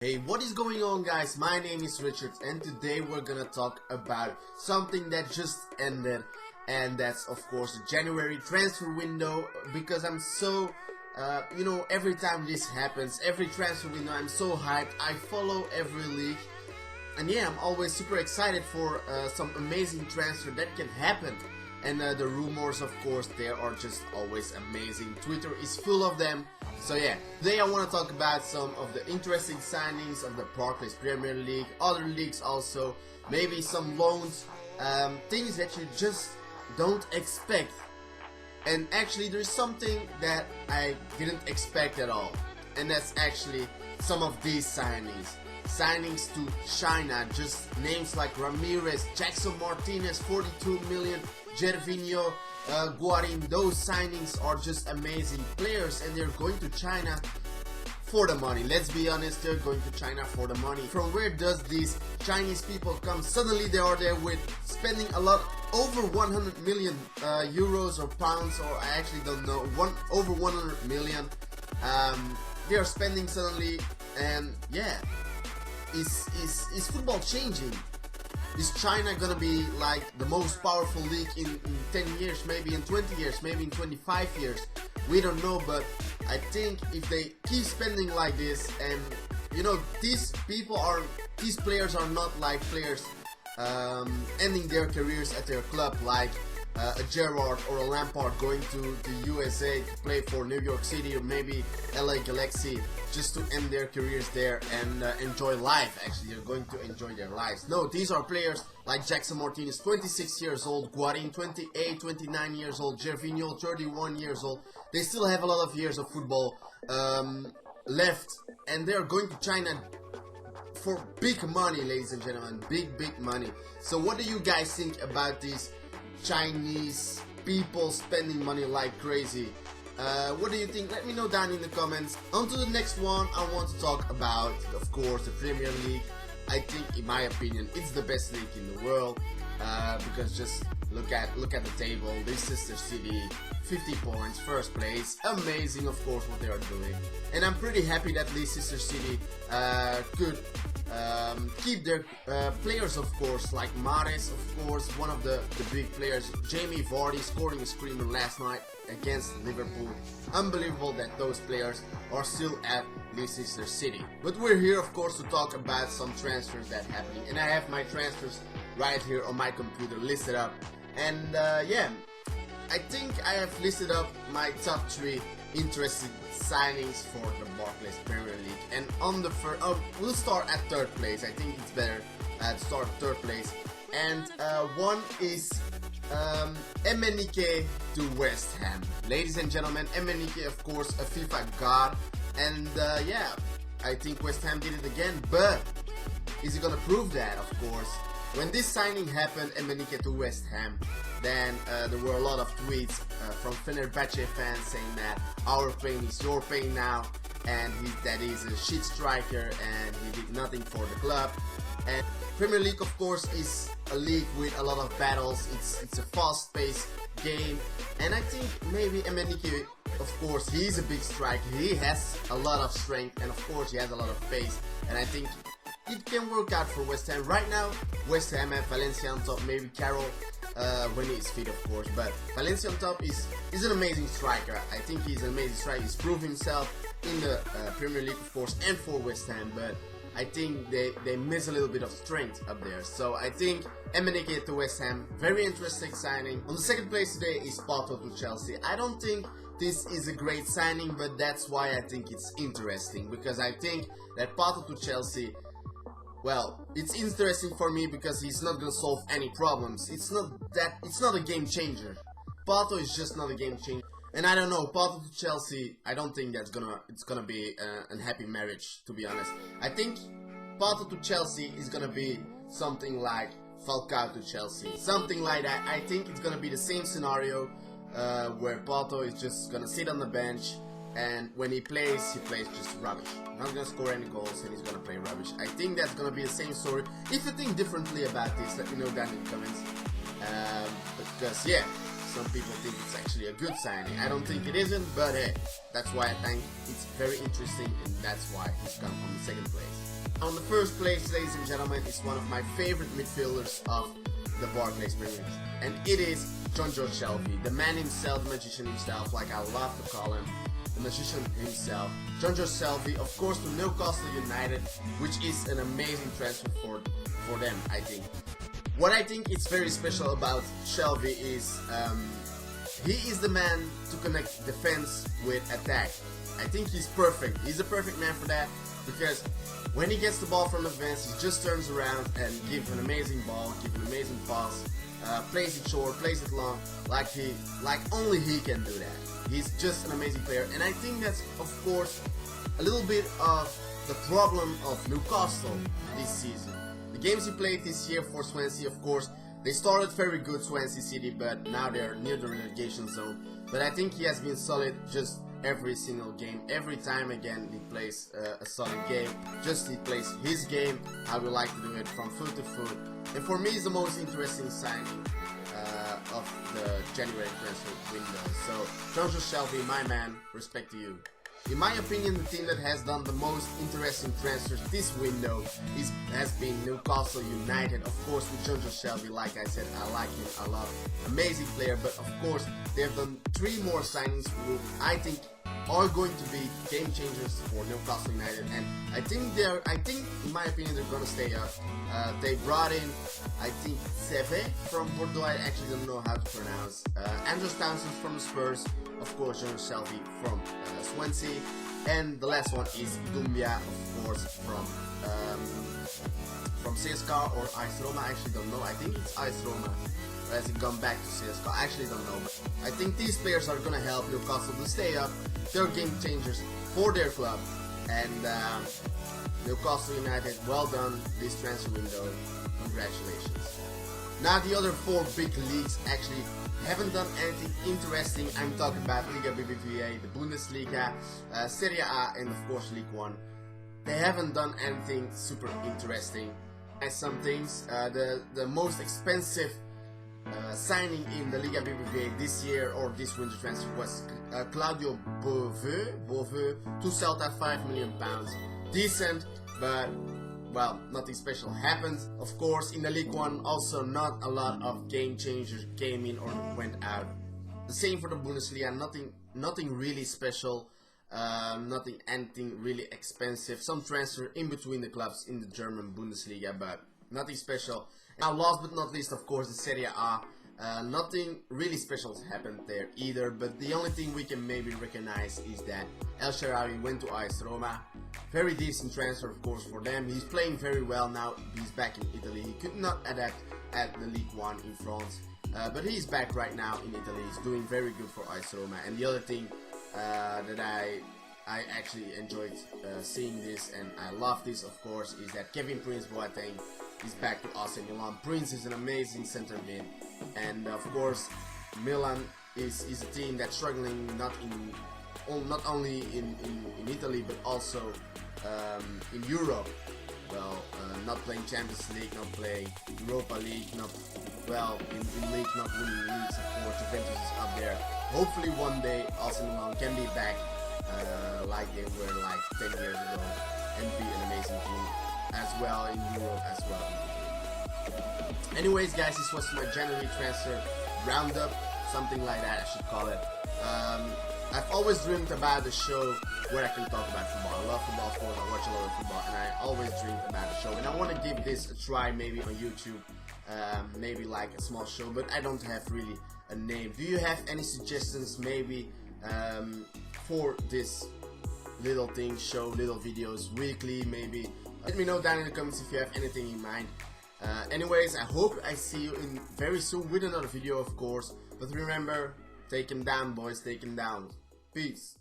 Hey, what is going on, guys? My name is Richard and today we're gonna talk about something that just ended, and that's of course the January transfer window, because I'm so every time this happens, every transfer window, I'm so hyped. I follow every league, and yeah, I'm always super excited for some amazing transfer that can happen. And the rumors, of course, they are just always amazing. Twitter is full of them. So yeah, today I want to talk about some of the interesting signings of the Barclays Premier League, other leagues also, maybe some loans, things that you just don't expect. And actually there's something that I didn't expect at all, and that's actually some of these signings. Signings to China, just names like Ramirez, Jackson Martinez, 42 million, Gervinho, Guarin. Those signings are just amazing players, and they're going to China for the money. Let's be honest, they're going to China for the money. From where does these Chinese people come? Suddenly they are there with spending a lot, over 100 million euros or pounds, or I actually don't know, over 100 million. They are spending suddenly, and yeah, is football changing? Is China gonna be like the most powerful league in 10 years, maybe in 20 years, maybe in 25 years? We don't know, but I think if they keep spending like this, and these players are not like players ending their careers at their club, like a Gerrard or a Lampard going to the USA to play for New York City or maybe LA Galaxy, just to end their careers there and enjoy life. Actually, they're going to enjoy their lives. No, these are players like Jackson Martinez, 26 years old, Guarin, 28, 29 years old, Gervinho, 31 years old. They still have a lot of years of football left, and they're going to China for big money, ladies and gentlemen, big money. So what do you guys think about these Chinese people spending money like crazy? What do you think? Let me know down in the comments. On to the next one. I want to talk about, of course, the Premier League. I think, in my opinion, it's the best league in the world, because just look at the table. Leicester City, 50 points, first place. Amazing, of course, what they are doing, and I'm pretty happy that Leicester City could keep their players, of course, like Mahrez, of course, one of the big players. Jamie Vardy scoring a screamer last night against Liverpool. Unbelievable that those players are still at Leicester City. But we're here, of course, to talk about some transfers that are happening, and I have my transfers right here on my computer listed up. And yeah, I think I have listed up my top 3 interesting signings for the Barclays Premier League. And on the first, we'll start at 3rd place. I think it's better to start at 3rd place. And one is Emenike to West Ham. Ladies and gentlemen, Emenike, of course, a FIFA god. And yeah, I think West Ham did it again. But is he gonna prove that? Of course. When this signing happened, Emenike to West Ham, then there were a lot of tweets from Fenerbahce fans saying that our pain is your pain now, and that he's a shit striker and he did nothing for the club. And Premier League, of course, is a league with a lot of battles. It's a fast-paced game, and I think maybe Emenike, of course, he's a big striker. He has a lot of strength, and of course, he has a lot of pace, and I think it can work out for West Ham. Right now, West Ham have Valencia on top, maybe Carroll when he's fit, of course, but Valencia on top is an amazing striker. I think he's an amazing striker. He's proved himself in the Premier League, of course, and for West Ham, but I think they miss a little bit of strength up there. So I think Emenike to West Ham, very interesting signing. On the 2nd place today is Pato to Chelsea. I don't think this is a great signing, but that's why I think it's interesting, because I think that Pato to Chelsea, well, it's interesting for me because he's not gonna solve any problems. It's not a game changer. Pato is just not a game changer. And I don't know, Pato to Chelsea, I don't think it's gonna be a happy marriage, to be honest. I think Pato to Chelsea is gonna be something like Falcao to Chelsea, something like that. I think it's gonna be the same scenario where Pato is just gonna sit on the bench, and when he plays just rubbish. Not gonna score any goals, and he's gonna play rubbish. I think that's gonna be the same story. If you think differently about this, let me know down in the comments. Because yeah, some people think it's actually a good signing. I don't think it isn't, but hey, that's why I think it's very interesting, and that's why he's come on the 2nd place. On the first place, ladies and gentlemen, is one of my favorite midfielders of the Barclays Premier League, and it is Jonjo Shelvey, the man himself, the magician himself, like I love to call him, the magician himself. Jonjo Shelvey, of course, to Newcastle United, which is an amazing transfer for them, I think. What I think is very special about Shelvey is he is the man to connect defense with attack. I think he's perfect. He's a perfect man for that, because when he gets the ball from the defense, he just turns around and gives an amazing ball, gives an amazing pass, plays it short, plays it long, like only he can do that. He's just an amazing player, and I think that's, of course, a little bit of the problem of Newcastle this season. The games he played this year for Swansea, of course, they started very good, Swansea City, but now they're near the relegation zone. But I think he has been solid just every single game. Every time again he plays a solid game. Just he plays his game, how we like to do it, from foot to foot. And for me, it's the most interesting signing of the January transfer window. So, Jonjo Shelvey, my man, respect to you. In my opinion, the team that has done the most interesting transfers this window has been Newcastle United. Of course, with Jonjo Shelvey, like I said, I like him a lot. Amazing player, but of course, they have done 3 more signings who I think are going to be game changers for Newcastle United, and I think in my opinion, they're gonna stay up. They brought in, I think, Seve from Bordeaux. I actually don't know how to pronounce. Andrew Townsend from the Spurs, of course, Jonjo Shelvey from Swansea, and the last one is Dumbia, of course, from CSKA or AS Roma. I actually don't know. I think it's AS Roma. Has it gone back to CSKA? I actually don't know, but I think these players are gonna help Newcastle to stay up. They're game changers for their club, and Newcastle United, well done this transfer window. Congratulations. Now the other 4 big leagues actually haven't done anything interesting. I'm talking about Liga BBVA, the Bundesliga, Serie A, and of course League 1. They haven't done anything super interesting. As some things, the most expensive signing in the Liga BBVA this year or this winter transfer was Claudio Beauvais to Celta, £5 million. Decent, but well, nothing special happened. Of course, in the League 1 also not a lot of game changers came in or went out. The same for the Bundesliga, nothing really special, anything really expensive. Some transfer in between the clubs in the German Bundesliga, but nothing special. Now, last but not least, of course, the Serie A. Nothing really special has happened there either, but the only thing we can maybe recognize is that El Shaarawy went to AS Roma. Very decent transfer, of course, for them. He's playing very well now. He's back in Italy. He could not adapt at the League 1 in France, but he's back right now in Italy. He's doing very good for AS Roma. And the other thing that I actually enjoyed seeing this, and I love this, of course, is that Kevin Prince Boateng is back to AC Milan. Prince is an amazing center mid, and of course Milan is a team that's struggling not only in Italy but also in Europe. Well, not playing Champions League, not playing Europa League, not in league, not winning leagues. Of course, Juventus is up there. Hopefully one day AC Milan can be back like they were like 10 years ago and be an amazing team as well in Europe as well. Anyways, guys, this was my January transfer roundup, something like that I should call it. I've always dreamed about a show where I can talk about football. I love football, of course, I watch a lot of football, and I always dreamed about a show. And I want to give this a try, maybe on YouTube, maybe like a small show, but I don't have really a name. Do you have any suggestions, maybe, for this little thing, show, little videos, weekly, maybe? Let me know down in the comments if you have anything in mind. Anyways, I hope I see you in very soon with another video, of course. But remember, take him down, boys, take him down. Peace.